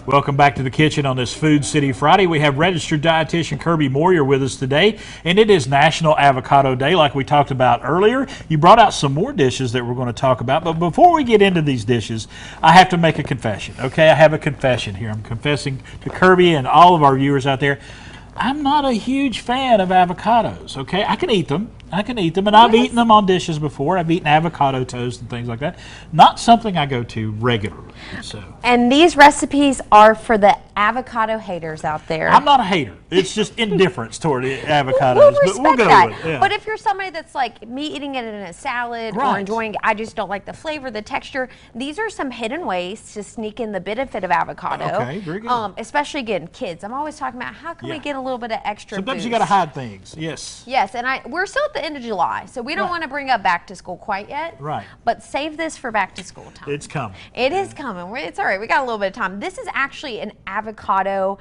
Welcome back to the kitchen on this Food City Friday. We have registered dietitian Kirby Moir with us today, and it is National Avocado Day like we talked about earlier. You brought out some more dishes that we're going to talk about, but before we get into these dishes, I have to make a confession, okay? I have a confession here. I'm confessing to Kirby and all of our viewers out there. I'm not a huge fan of avocados, okay? I can eat them, and I've eaten them on dishes before. I've eaten avocado toast and things like that. Not something I go to regularly. So. And these recipes are for the avocado haters out there. I'm not a hater. It's just indifference toward avocados. We'll but we'll go that. with it. Yeah. But if you're somebody that's like me eating it in a salad or enjoying, I just don't like the flavor, the texture. These are some hidden ways to sneak in the benefit of avocado. Okay, very good. Especially again, kids. I'm always talking about how can we get a little bit of extra Sometimes boost. you got to hide things. Yes. Yes, and we're still at the end of July, so we don't want to bring up back to school quite yet. Right. But save this for back to school time. It's coming. It is coming. It's all right. We got a little bit of time. This is actually an avocado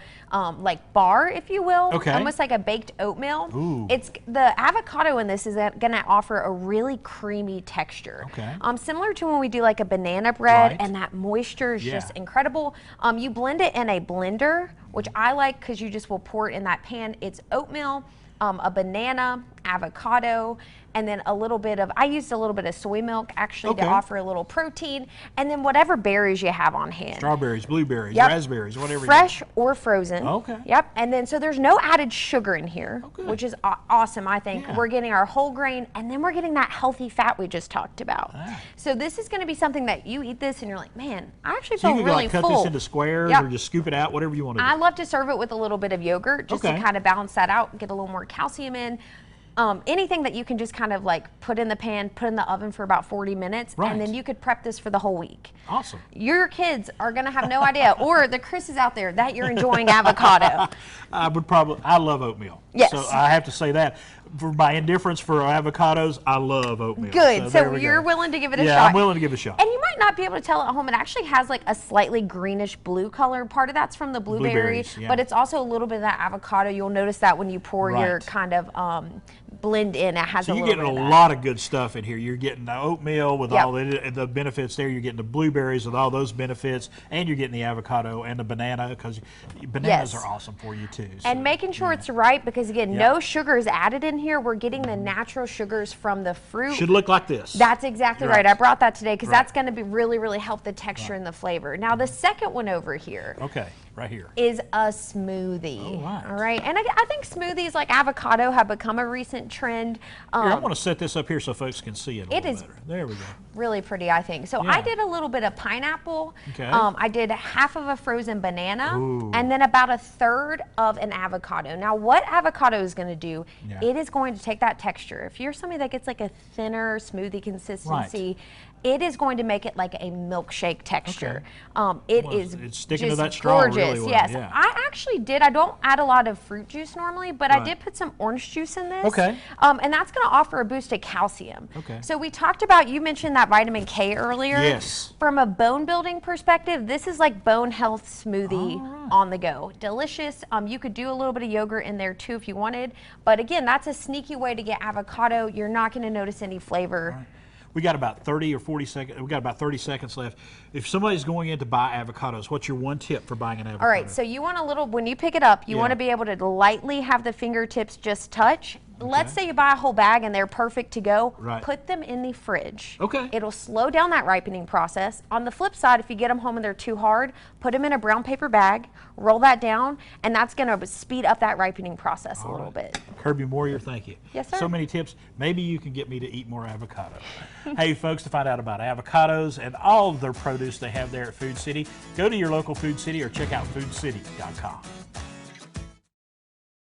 like bar, if you will. Okay. Almost like a baked oatmeal. Ooh. It's the avocado in this is going to offer a really creamy texture. Okay. Similar to when we do like a banana bread, Right. and that moisture is just incredible. You blend it in a blender, which I like because you just will pour it in that pan. It's oatmeal, a banana, avocado, and then a little bit of, I used a little bit of soy milk actually to offer a little protein, and then whatever berries you have on hand. Strawberries, blueberries, raspberries, whatever. Fresh or frozen. Okay. Yep. And then so there's no added sugar in here, which is awesome, I think. Yeah. We're getting our whole grain, and then we're getting that healthy fat we just talked about. So this is going to be something that you eat this and you're like, man, I actually feel you can really cut full. this into squares or just scoop it out, whatever you want to do. I love to serve it with a little bit of yogurt just to kind of balance that out, get a little more calcium in. Anything that you can just kind of like put in the pan, put in the oven for about 40 minutes, and then you could prep this for the whole week. Awesome. Your kids are going to have no idea, or the Chris's out there, that you're enjoying avocado. I love oatmeal. Yes. So I have to say that. For my indifference for avocados, I love oatmeal. Good. So you're willing to give it a shot. Yeah, I'm willing to give it a shot. And you might not be able to tell at home. It actually has like a slightly greenish blue color. Part of that's from the blueberry, but it's also a little bit of that avocado. You'll notice that when you pour your kind of blend in, it has a little bit of that. So you're getting a lot of good stuff in here. You're getting the oatmeal with all the benefits there. You're getting the blueberries with all those benefits, and you're getting the avocado and the banana, because bananas are awesome for you too. So, and making sure it's right, because again, no sugar is added in here. We're getting the natural sugars from the fruit. Should look like this. That's exactly right. I brought that today because that's going to be really help the texture and the flavor. Now the second one over here. Okay. Right here. Is a smoothie. All right. And I think smoothies like avocado have become a recent trend. Here, I want to set this up here so folks can see it a little better. There we go. Really pretty, I think. So I did a little bit of pineapple. Okay. I did half of a frozen banana and then about a third of an avocado. Now what avocado is going to do, it is going to take that texture. If you're somebody that gets like a thinner smoothie consistency, it is going to make it like a milkshake texture. It's sticking just to that straw gorgeous. Really well. Yes, yeah. I actually did. I don't add a lot of fruit juice normally, but I did put some orange juice in this. Okay. And that's going to offer a boost of calcium. Okay. So we talked about, you mentioned that vitamin K earlier. Yes. From a bone building perspective, this is like bone health smoothie on the go. Delicious. You could do a little bit of yogurt in there too if you wanted. But again, that's a sneaky way to get avocado. You're not going to notice any flavor. We got about 30 or 40 seconds. We got about 30 seconds left. If somebody's going in to buy avocados, what's your one tip for buying an avocado? All right, so you want a little, when you pick it up, you want to be able to lightly have the fingertips just touch. Let's say you buy a whole bag and they're perfect to go. Put them in the fridge. Okay. It'll slow down that ripening process. On the flip side, if you get them home and they're too hard, put them in a brown paper bag, roll that down, and that's going to speed up that ripening process a little bit. Kirby Moir, thank you. Yes, sir. So many tips. Maybe you can get me to eat more avocado. Hey, folks, to find out about avocados and all of their produce they have there at Food City, go to your local Food City or check out foodcity.com.